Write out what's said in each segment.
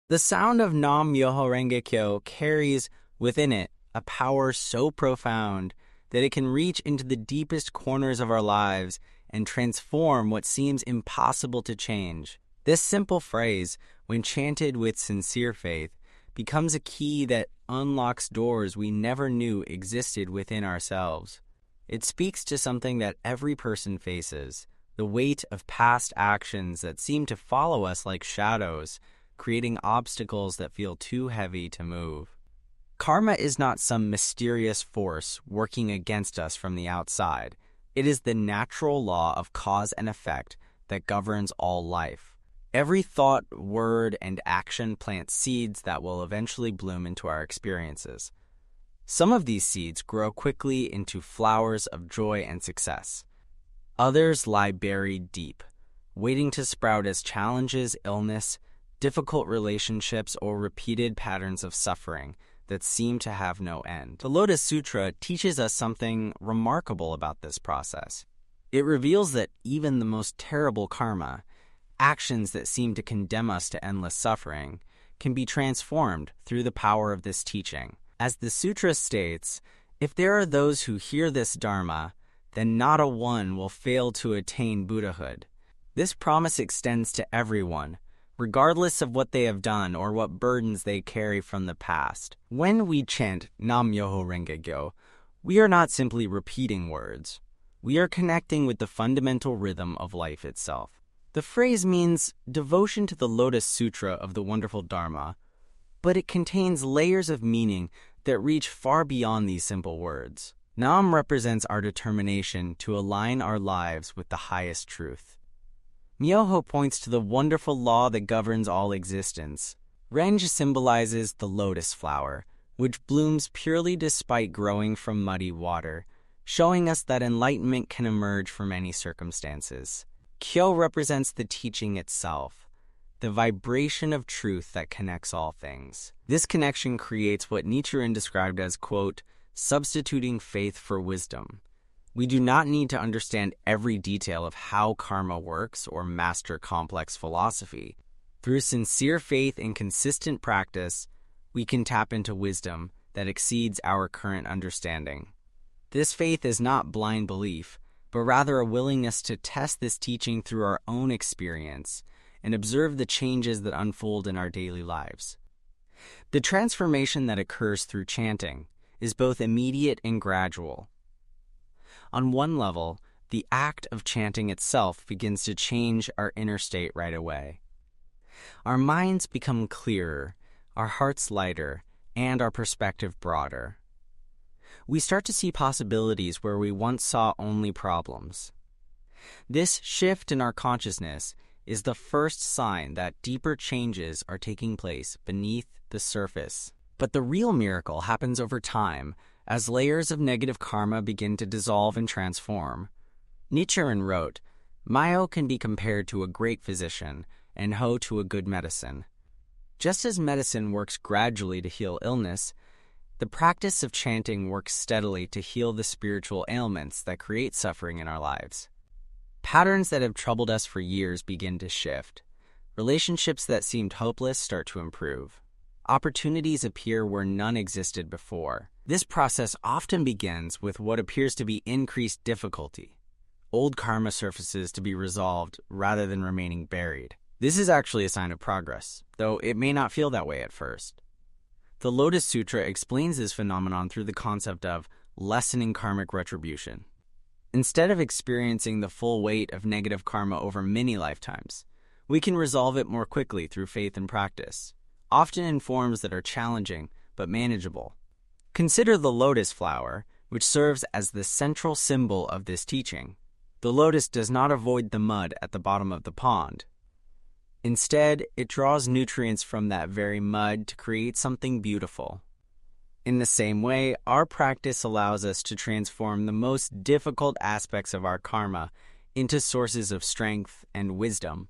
The sound of Nam Myoho Renge Kyo carries within it a power so profound that it can reach into the deepest corners of our lives and transform what seems impossible to change. This simple phrase, when chanted with sincere faith, becomes a key that unlocks doors we never knew existed within ourselves. It speaks to something that every person faces, the weight of past actions that seem to follow us like shadows, creating obstacles that feel too heavy to move. Karma is not some mysterious force working against us from the outside. It is the natural law of cause and effect that governs all life. Every thought, word, and action plants seeds that will eventually bloom into our experiences. Some of these seeds grow quickly into flowers of joy and success. Others lie buried deep, waiting to sprout as challenges, illness, difficult relationships, or repeated patterns of suffering that seem to have no end. The Lotus Sutra teaches us something remarkable about this process. It reveals that even the most terrible karma, actions that seem to condemn us to endless suffering, can be transformed through the power of this teaching. As the sutra states, if there are those who hear this dharma, then not a one will fail to attain Buddhahood. This promise extends to everyone, regardless of what they have done or what burdens they carry from the past. When we chant Nam Myoho Renge Kyo, we are not simply repeating words. We are connecting with the fundamental rhythm of life itself. The phrase means devotion to the Lotus Sutra of the wonderful Dharma, but it contains layers of meaning that reach far beyond these simple words. Nam represents our determination to align our lives with the highest truth. Myoho points to the wonderful law that governs all existence. Renge symbolizes the lotus flower, which blooms purely despite growing from muddy water, showing us that enlightenment can emerge from any circumstances. Kyo represents the teaching itself, the vibration of truth that connects all things. This connection creates what Nichiren described as, quote, substituting faith for wisdom. We do not need to understand every detail of how karma works or master complex philosophy. Through sincere faith and consistent practice, we can tap into wisdom that exceeds our current understanding. This faith is not blind belief, but rather a willingness to test this teaching through our own experience and observe the changes that unfold in our daily lives. The transformation that occurs through chanting is both immediate and gradual. On one level, the act of chanting itself begins to change our inner state right away. Our minds become clearer, our hearts lighter, and our perspective broader. We start to see possibilities where we once saw only problems. This shift in our consciousness is the first sign that deeper changes are taking place beneath the surface. But the real miracle happens over time as layers of negative karma begin to dissolve and transform. Nichiren wrote, Myo can be compared to a great physician and Ho to a good medicine. Just as medicine works gradually to heal illness, the practice of chanting works steadily to heal the spiritual ailments that create suffering in our lives. Patterns that have troubled us for years begin to shift. Relationships that seemed hopeless start to improve. Opportunities appear where none existed before. This process often begins with what appears to be increased difficulty. Old karma surfaces to be resolved rather than remaining buried. This is actually a sign of progress, though it may not feel that way at first. The Lotus Sutra explains this phenomenon through the concept of lessening karmic retribution. Instead of experiencing the full weight of negative karma over many lifetimes, we can resolve it more quickly through faith and practice, often in forms that are challenging but manageable. Consider the lotus flower, which serves as the central symbol of this teaching. The lotus does not avoid the mud at the bottom of the pond. Instead, it draws nutrients from that very mud to create something beautiful. In the same way, our practice allows us to transform the most difficult aspects of our karma into sources of strength and wisdom.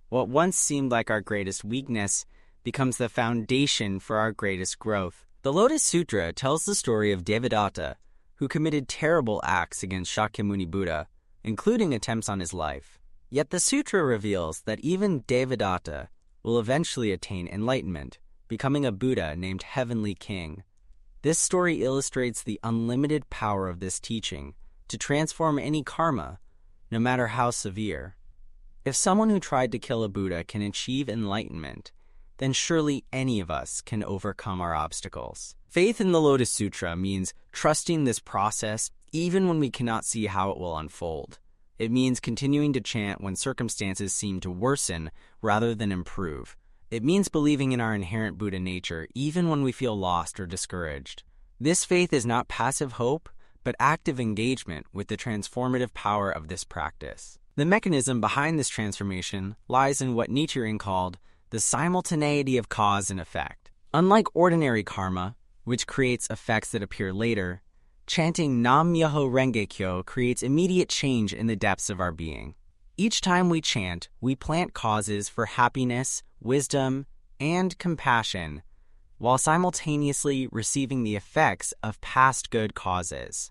What once seemed like our greatest weakness becomes the foundation for our greatest growth. The Lotus Sutra tells the story of Devadatta, who committed terrible acts against Shakyamuni Buddha, including attempts on his life. Yet the sutra reveals that even Devadatta, will eventually attain enlightenment, becoming a Buddha named Heavenly King. This story illustrates the unlimited power of this teaching to transform any karma, no matter how severe. If someone who tried to kill a Buddha can achieve enlightenment, then surely any of us can overcome our obstacles. Faith in the Lotus Sutra means trusting this process even when we cannot see how it will unfold. It means continuing to chant when circumstances seem to worsen rather than improve. It means believing in our inherent Buddha nature even when we feel lost or discouraged. This faith is not passive hope, but active engagement with the transformative power of this practice. The mechanism behind this transformation lies in what Nichiren called the simultaneity of cause and effect. Unlike ordinary karma, which creates effects that appear later, chanting Nam-myoho Renge-kyo creates immediate change in the depths of our being. Each time we chant, we plant causes for happiness, wisdom, and compassion, while simultaneously receiving the effects of past good causes.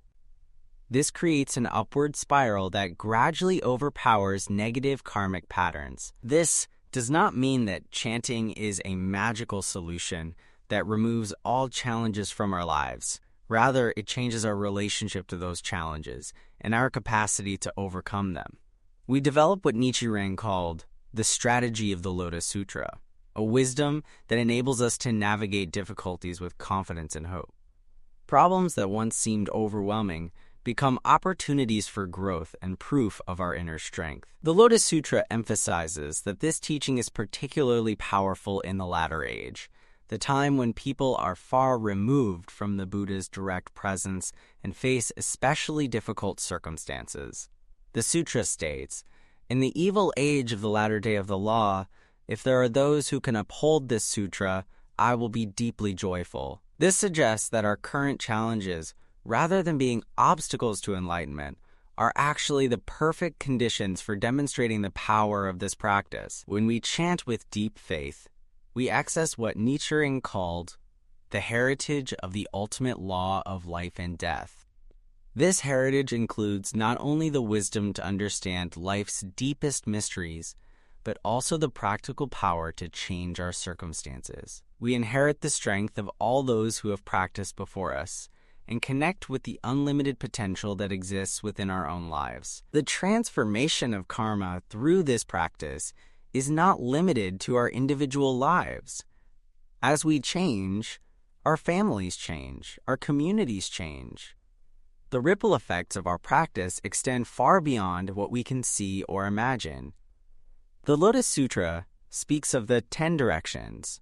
This creates an upward spiral that gradually overpowers negative karmic patterns. This does not mean that chanting is a magical solution that removes all challenges from our lives. Rather, it changes our relationship to those challenges and our capacity to overcome them. We develop what Nichiren called the strategy of the Lotus Sutra, a wisdom that enables us to navigate difficulties with confidence and hope. Problems that once seemed overwhelming become opportunities for growth and proof of our inner strength. The Lotus Sutra emphasizes that this teaching is particularly powerful in the latter age, the time when people are far removed from the Buddha's direct presence and face especially difficult circumstances. The sutra states, "In the evil age of the latter day of the law, if there are those who can uphold this sutra, I will be deeply joyful." This suggests that our current challenges, rather than being obstacles to enlightenment, are actually the perfect conditions for demonstrating the power of this practice. When we chant with deep faith, we access what Nichiren called the heritage of the ultimate law of life and death. This heritage includes not only the wisdom to understand life's deepest mysteries, but also the practical power to change our circumstances. We inherit the strength of all those who have practiced before us, and connect with the unlimited potential that exists within our own lives. The transformation of karma through this practice is not limited to our individual lives. As we change, our families change, our communities change. The ripple effects of our practice extend far beyond what we can see or imagine. The Lotus Sutra speaks of the 10 directions,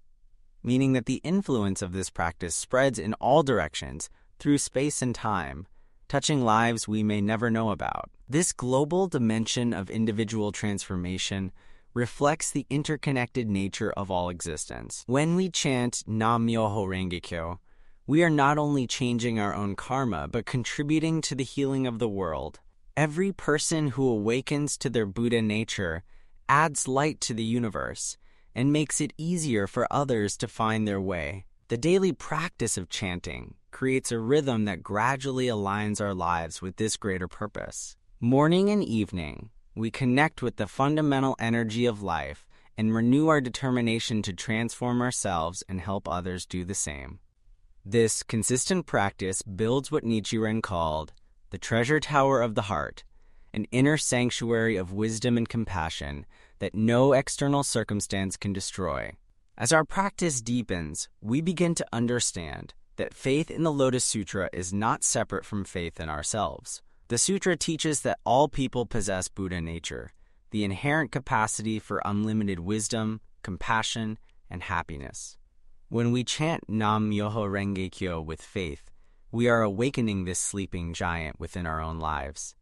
meaning that the influence of this practice spreads in all directions through space and time, touching lives we may never know about. This global dimension of individual transformation reflects the interconnected nature of all existence. When we chant Nam-myoho Renge-kyo, we are not only changing our own karma, but contributing to the healing of the world. Every person who awakens to their Buddha nature adds light to the universe and makes it easier for others to find their way. The daily practice of chanting creates a rhythm that gradually aligns our lives with this greater purpose. Morning and evening, we connect with the fundamental energy of life and renew our determination to transform ourselves and help others do the same. This consistent practice builds what Nichiren called the treasure tower of the heart, an inner sanctuary of wisdom and compassion that no external circumstance can destroy. As our practice deepens, we begin to understand that faith in the Lotus Sutra is not separate from faith in ourselves. The sutra teaches that all people possess Buddha nature, the inherent capacity for unlimited wisdom, compassion, and happiness. When we chant Nam-myoho Renge-kyo with faith, we are awakening this sleeping giant within our own lives.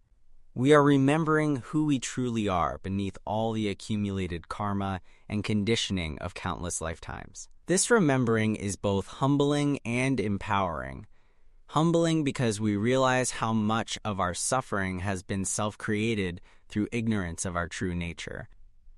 We are remembering who we truly are beneath all the accumulated karma and conditioning of countless lifetimes. This remembering is both humbling and empowering. Humbling because we realize how much of our suffering has been self-created through ignorance of our true nature.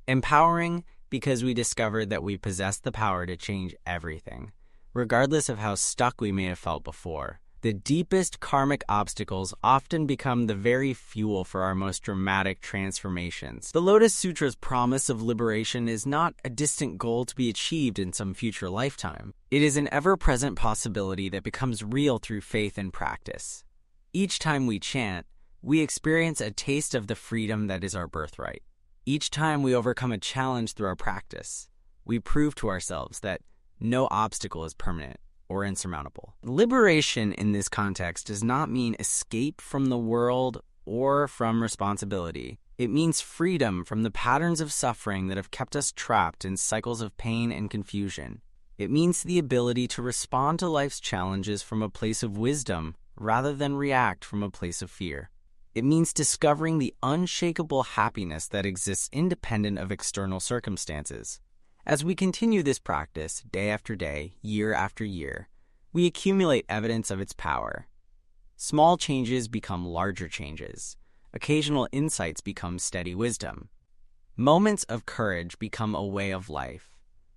Empowering because we discover that we possess the power to change everything, regardless of how stuck we may have felt before. The deepest karmic obstacles often become the very fuel for our most dramatic transformations. The Lotus Sutra's promise of liberation is not a distant goal to be achieved in some future lifetime. It is an ever-present possibility that becomes real through faith and practice. Each time we chant, we experience a taste of the freedom that is our birthright. Each time we overcome a challenge through our practice, we prove to ourselves that no obstacle is permanent or insurmountable. Liberation in this context does not mean escape from the world or from responsibility. It means freedom from the patterns of suffering that have kept us trapped in cycles of pain and confusion. It means the ability to respond to life's challenges from a place of wisdom rather than react from a place of fear. It means discovering the unshakable happiness that exists independent of external circumstances. As we continue this practice day after day, year after year, we accumulate evidence of its power. Small changes become larger changes. Occasional insights become steady wisdom. Moments of courage become a way of life.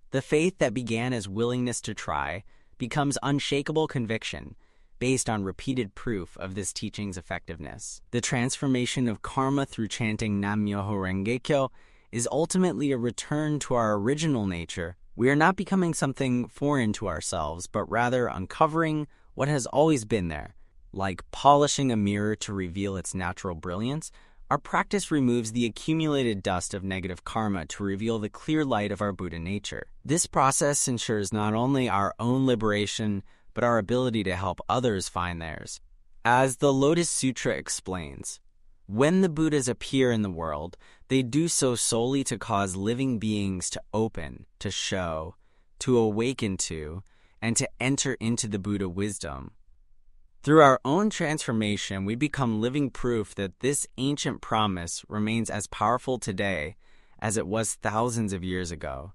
The faith that began as willingness to try becomes unshakable conviction based on repeated proof of this teaching's effectiveness. The transformation of karma through chanting Nam-myoho Renge Kyo is ultimately a return to our original nature. We are not becoming something foreign to ourselves, but rather uncovering what has always been there. Like polishing a mirror to reveal its natural brilliance, our practice removes the accumulated dust of negative karma to reveal the clear light of our Buddha nature. This process ensures not only our own liberation, but our ability to help others find theirs. As the Lotus Sutra explains, when the Buddhas appear in the world, they do so solely to cause living beings to open, to show, to awaken to, and to enter into the Buddha wisdom. Through our own transformation, we become living proof that this ancient promise remains as powerful today as it was thousands of years ago.